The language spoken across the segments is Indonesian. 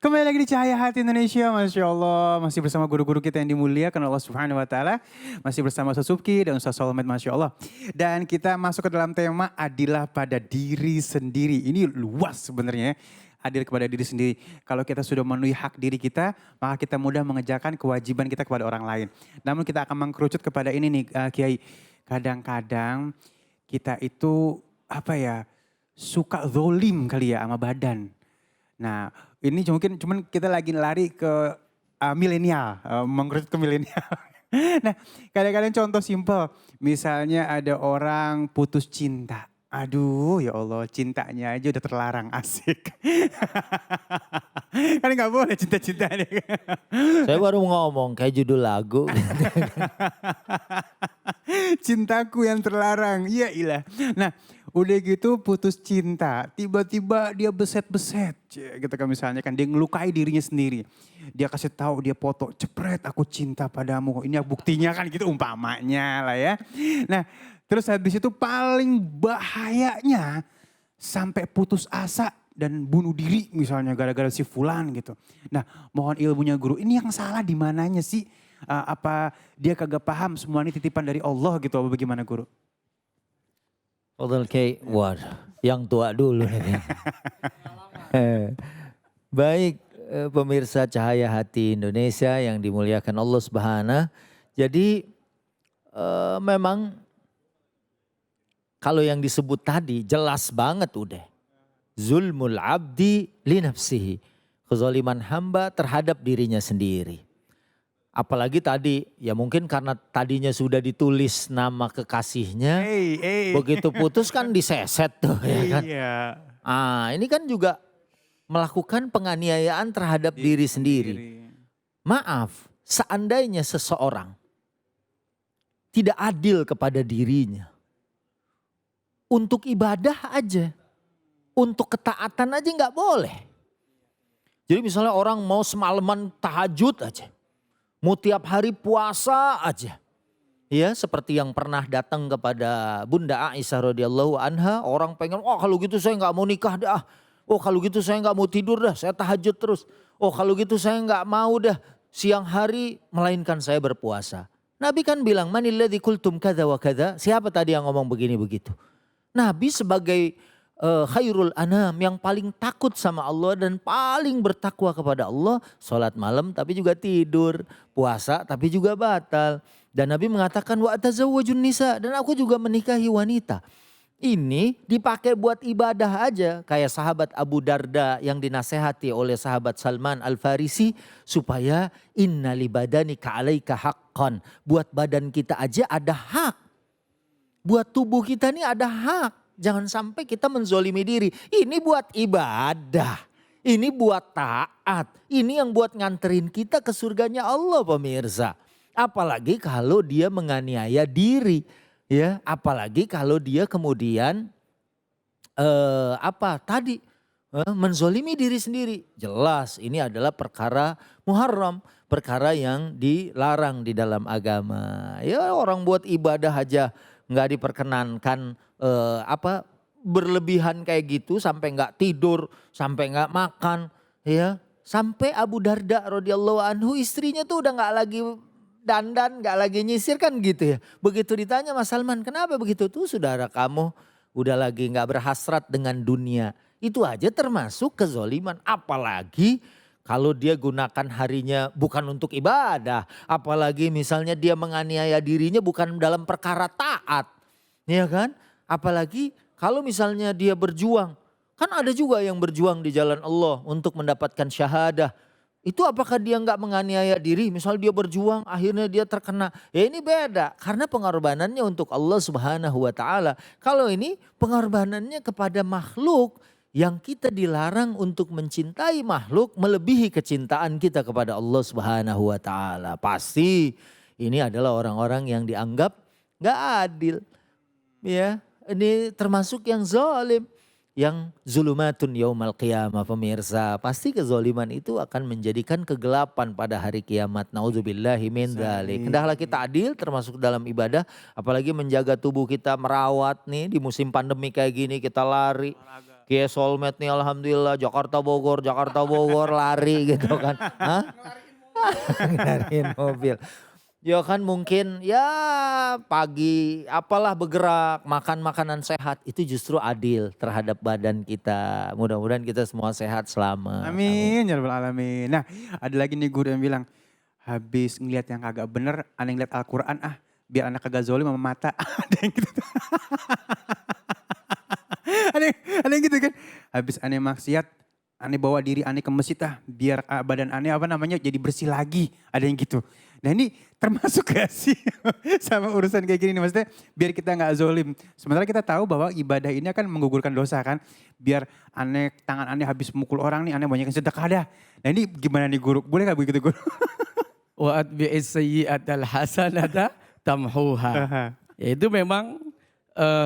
Kembali lagi di Cahaya Hati Indonesia, Masya Allah. Masih bersama guru-guru kita yang dimuliakan Allah Subhanahu Wa Taala. Masih bersama Ustaz Subki dan Ustaz Solmed, Masya Allah. Dan kita masuk ke dalam tema adilah pada diri sendiri. Ini luas sebenarnya, adil kepada diri sendiri. Kalau kita sudah memenuhi hak diri kita, maka kita mudah mengerjakan kewajiban kita kepada orang lain. Namun kita akan mengkerucut kepada ini nih, Kiai. Kadang-kadang kita itu suka zolim kali ya sama badan. Nah, ini mungkin cuman kita lagi lari ke milenial, mengkerucut ke milenial. Nah, kadang-kadang contoh simpel, misalnya ada orang putus cinta. Aduh ya Allah, cintanya aja udah terlarang, asik. Kan nggak boleh cinta-cintaan. Saya baru ngomong kayak judul lagu. Cintaku yang terlarang, iya ilah. Nah udah gitu putus cinta, tiba-tiba dia beset-beset. Gitu kan misalnya kan dia ngelukai dirinya sendiri. Dia kasih tahu, dia foto, cepret aku cinta padamu. Ini buktinya kan gitu umpamanya lah ya. Nah terus habis itu paling bahayanya sampai putus asa dan bunuh diri misalnya gara-gara si fulan gitu. Nah mohon ilmunya guru, ini yang salah di mananya sih? Apa dia kagak paham semua ini titipan dari Allah gitu, apa bagaimana guru? Fadal Kiai, waduh, yang tua dulu nih. Baik, pemirsa Cahaya Hati Indonesia yang dimuliakan Allah Subhanahu. Jadi memang kalau yang disebut tadi jelas banget udah. Zulmul abdi li nafsihi. Kezaliman hamba terhadap dirinya sendiri. Apalagi tadi, ya mungkin karena tadinya sudah ditulis nama kekasihnya, begitu putus kan diseset tuh ya kan. Ini kan juga melakukan penganiayaan terhadap diri sendiri. Maaf, seandainya seseorang tidak adil kepada dirinya, untuk ibadah aja, untuk ketaatan aja nggak boleh. Jadi misalnya orang mau semalaman tahajud aja. Mau tiap hari puasa aja. Ya seperti yang pernah datang kepada Bunda Aisyah radhiyallahu anha. Orang pengen, oh kalau gitu saya gak mau nikah dah. Oh kalau gitu saya gak mau tidur dah, saya tahajud terus. Oh kalau gitu saya gak mau dah siang hari melainkan saya berpuasa. Nabi kan bilang, manilladzi qultum kadza wa kadza. Siapa tadi yang ngomong begini begitu? Nabi sebagai khairul anam yang paling takut sama Allah dan paling bertakwa kepada Allah, sholat malam tapi juga tidur, puasa tapi juga batal. Dan Nabi mengatakan wa atazawwajun nisa, dan aku juga menikahi wanita. Ini dipakai buat ibadah aja, kayak sahabat Abu Darda yang dinasehati oleh sahabat Salman Al-Farisi supaya inna li badanika alaika haqqan. Buat badan kita aja ada hak. Buat tubuh kita nih ada hak. Jangan sampai kita menzolimi diri. Ini buat ibadah. Ini buat taat. Ini yang buat nganterin kita ke surganya Allah pemirsa. Apalagi kalau dia menganiaya diri. Ya, apalagi kalau dia kemudian menzolimi diri sendiri. Jelas ini adalah perkara muharram. Perkara yang dilarang di dalam agama. Ya orang buat ibadah aja nggak diperkenankan berlebihan kayak gitu sampai nggak tidur, sampai nggak makan, ya. Sampai Abu Darda radhiyallahu anhu istrinya tuh udah nggak lagi dandan, nggak lagi nyisir kan gitu ya. Begitu ditanya Mas Salman, kenapa begitu? Tuh saudara kamu udah lagi nggak berhasrat dengan dunia. Itu aja termasuk kezoliman, apalagi kalau dia gunakan harinya bukan untuk ibadah. Apalagi misalnya dia menganiaya dirinya bukan dalam perkara taat. Ya kan? Apalagi kalau misalnya dia berjuang. Kan ada juga yang berjuang di jalan Allah untuk mendapatkan syahadah. Itu apakah dia nggak menganiaya diri? Misal dia berjuang akhirnya dia terkena. Ya ini beda. Karena pengorbanannya untuk Allah Subhanahu wa Ta'ala. Kalau ini pengorbanannya kepada makhluk. Yang kita dilarang untuk mencintai makhluk melebihi kecintaan kita kepada Allah Subhanahu wa Ta'ala. Pasti ini adalah orang-orang yang dianggap gak adil. Ya, ini termasuk yang zalim. Yang zulumatun yaumal qiyamah pemirsa. Pasti kezaliman itu akan menjadikan kegelapan pada hari kiamat. Nauzubillahi min dzalik. Hendaklah kita adil termasuk dalam ibadah. Apalagi menjaga tubuh kita, merawat nih di musim pandemi kayak gini kita lari. Kiai Solmed nih alhamdulillah Jakarta Bogor lari gitu kan. Hah? Ngariin mobil. Ya kan mungkin ya pagi apalah bergerak, makan makanan sehat itu justru adil terhadap badan kita. Mudah-mudahan kita semua sehat selamat. Amin, ya rabbal alamin. Nah, ada lagi nih guru yang bilang, habis ngeliat yang kagak bener, aneh ngeliat Al-Quran biar anak kagak zolim sama mata. Ada yang gitu. ada yang gitu kan. Habis aneh maksiat, aneh bawa diri aneh ke masjid biar badan aneh jadi bersih lagi. Ada yang gitu. Nah ini termasuk gak sih sama urusan kayak gini nih, maksudnya biar kita gak zolim. Sementara kita tahu bahwa ibadah ini akan menggugurkan dosa kan. Biar aneh, tangan aneh habis mukul orang nih, aneh banyak yang sedekah dah. Nah ini gimana nih guru, boleh gak begitu guru? Wa atbi'is sayyi'atal hasanata tamhuha. Ya itu memang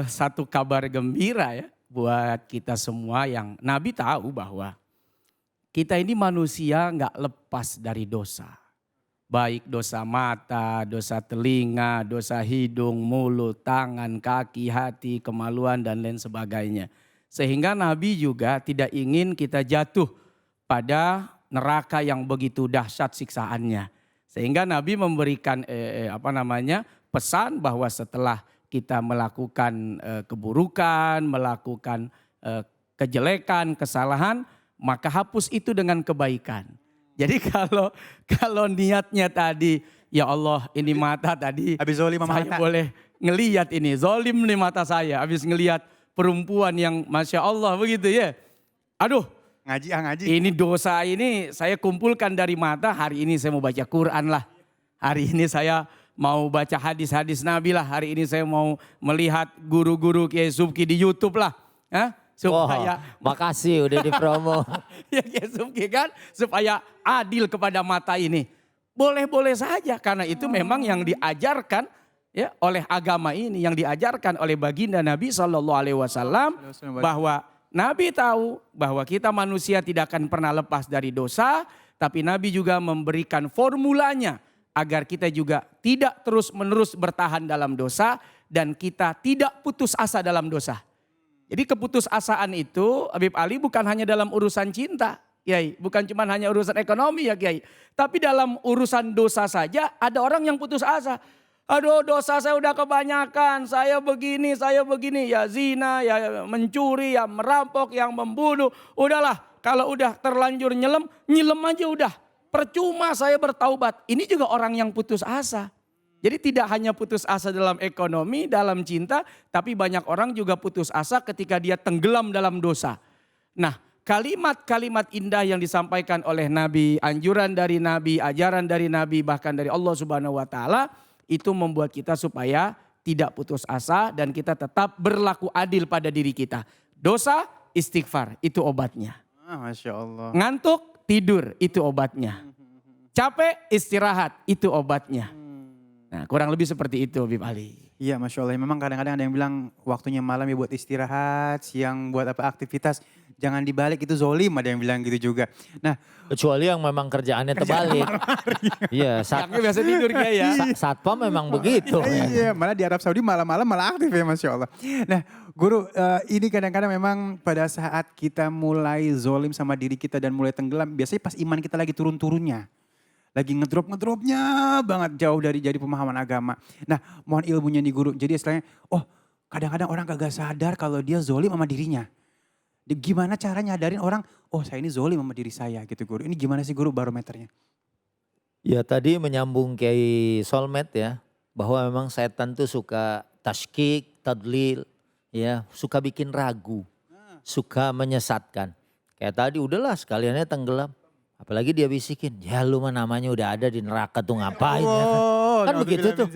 satu kabar gembira ya buat kita semua yang Nabi tahu bahwa kita ini manusia gak lepas dari dosa. Baik dosa mata, dosa telinga, dosa hidung, mulut, tangan, kaki, hati, kemaluan dan lain sebagainya. Sehingga Nabi juga tidak ingin kita jatuh pada neraka yang begitu dahsyat siksaannya. Sehingga Nabi memberikan pesan bahwa setelah kita melakukan keburukan, melakukan kejelekan, kesalahan, maka hapus itu dengan kebaikan. Jadi kalau niatnya tadi, ya Allah ini mata tadi, habis zolim sama saya mata. boleh ngelihat ini, zolim nih mata saya, habis ngelihat perempuan yang Masya Allah begitu ya. Aduh, Ngaji. ini dosa ini saya kumpulkan dari mata, hari ini saya mau baca Quran lah. Hari ini saya mau baca hadis-hadis Nabi lah, hari ini saya mau melihat guru-guru Kiai Subki di YouTube lah. Supaya makasih udah dipromo. ya Subki kan, supaya adil kepada mata ini. Boleh-boleh saja karena itu memang yang diajarkan ya oleh agama ini, yang diajarkan oleh baginda Nabi SAW bahwa Nabi tahu bahwa kita manusia tidak akan pernah lepas dari dosa, tapi Nabi juga memberikan formulanya agar kita juga tidak terus-menerus bertahan dalam dosa dan kita tidak putus asa dalam dosa. Jadi keputusasaan itu Habib Ali bukan hanya dalam urusan cinta, Kiai, bukan cuma hanya urusan ekonomi ya Kiai, tapi dalam urusan dosa saja ada orang yang putus asa. Aduh dosa saya udah kebanyakan, saya begini, ya zina, ya mencuri, ya merampok, yang membunuh. Udahlah kalau udah terlanjur nyelem aja udah. Percuma saya bertaubat. Ini juga orang yang putus asa. Jadi tidak hanya putus asa dalam ekonomi, dalam cinta, tapi banyak orang juga putus asa ketika dia tenggelam dalam dosa. Nah, kalimat-kalimat indah yang disampaikan oleh Nabi, anjuran dari Nabi, ajaran dari Nabi, bahkan dari Allah Subhanahu wa taala, itu membuat kita supaya tidak putus asa dan kita tetap berlaku adil pada diri kita. Dosa, istighfar, itu obatnya. Masya Allah. Ngantuk, tidur, itu obatnya. Capek, istirahat, itu obatnya. Nah kurang lebih seperti itu Habib Ali. Iya Masya Allah, memang kadang-kadang ada yang bilang waktunya malam ya buat istirahat, siang buat aktivitas. Jangan dibalik, itu zolim, ada yang bilang gitu juga. Nah, kecuali yang memang kerjaannya terbalik. Iya, yang biasa tidur kayak ya. Satpam memang begitu. Iya, malah di Arab Saudi malam-malam malah aktif ya Masya Allah. Nah guru, ini kadang-kadang memang pada saat kita mulai zolim sama diri kita dan mulai tenggelam, biasanya pas iman kita lagi turun-turunnya. Lagi ngedropnya banget jauh dari jadi pemahaman agama. Nah mohon ilmunya nih guru. Jadi istilahnya, kadang-kadang orang kagak sadar kalau dia zolim sama dirinya. Gimana cara nyadarin orang, saya ini zolim sama diri saya gitu guru. Ini gimana sih guru barometernya? Ya tadi menyambung Kiai Solmed ya. Bahwa memang setan tuh suka tashkik, tadlil. Ya, suka bikin ragu. Suka menyesatkan. Kayak tadi udahlah sekaliannya tenggelam. Apalagi dia bisikin, ya lu mah namanya udah ada di neraka tuh ngapain ya kan. Kan begitu tuh.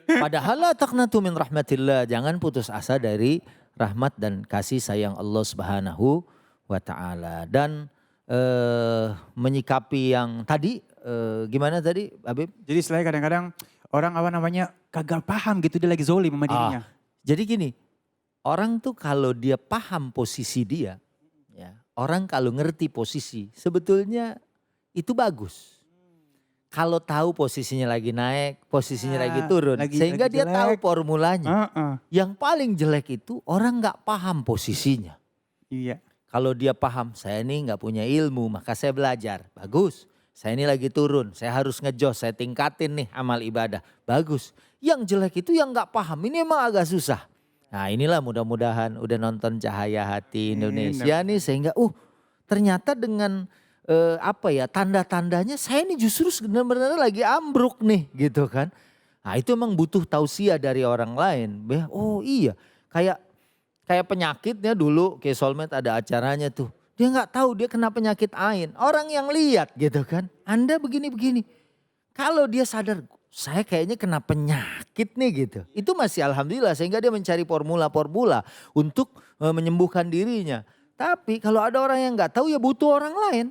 Padahal la taqnatu min rahmatillah. Jangan putus asa dari rahmat dan kasih sayang Allah Subhanahu wa taala. Dan menyikapi yang tadi, gimana tadi Habib? Jadi istilahnya kadang-kadang orang kagak paham gitu dia lagi zolim sama dirinya. Jadi gini, orang tuh kalau dia paham posisi dia, ya, orang kalau ngerti posisi sebetulnya itu bagus. Kalau tahu posisinya lagi naik, posisinya lagi turun. Sehingga dia tahu formulanya. Yang paling jelek itu orang gak paham posisinya. Iya. Kalau dia paham, saya ini nggak punya ilmu, maka saya belajar. Bagus. Saya ini lagi turun, saya harus ngejos, saya tingkatin nih amal ibadah. Bagus. Yang jelek itu yang nggak paham, ini emang agak susah. Nah inilah mudah-mudahan udah nonton Cahaya Hati Indonesia nih sehingga ternyata dengan tanda-tandanya saya ini justru benar-benar lagi ambruk nih gitu kan. Nah itu emang butuh tausiah dari orang lain. Oh iya kayak penyakitnya dulu kayak Soulmate ada acaranya tuh. Dia nggak tahu dia kena penyakit ain. Orang yang lihat gitu kan. Anda begini-begini. Kalau dia sadar saya kayaknya kena penyakit nih gitu. Itu masih alhamdulillah sehingga dia mencari formula-formula untuk menyembuhkan dirinya. Tapi kalau ada orang yang nggak tahu ya butuh orang lain.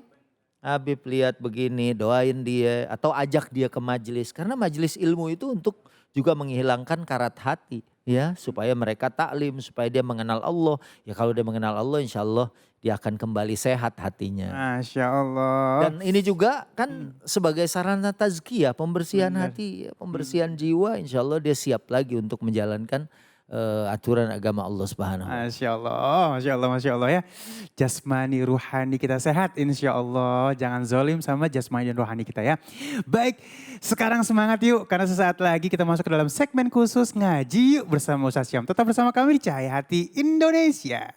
Habib lihat begini, doain dia atau ajak dia ke majelis. Karena majelis ilmu itu untuk juga menghilangkan karat hati. Ya supaya mereka taklim, supaya dia mengenal Allah. Ya kalau dia mengenal Allah insya Allah dia akan kembali sehat hatinya. Masya Allah. Dan ini juga kan sebagai sarana tazkiyah, pembersihan hati, pembersihan jiwa insya Allah dia siap lagi untuk menjalankan aturan agama Allah Subhanahu wa Ta'ala. Masya Allah, Masya Allah, Masya Allah ya. Jasmani ruhani kita sehat insya Allah. Jangan zolim sama jasmani dan rohani kita ya. Baik, sekarang semangat yuk. Karena sesaat lagi kita masuk ke dalam segmen khusus ngaji yuk bersama Ustaz Syam. Tetap bersama kami di Cahaya Hati Indonesia.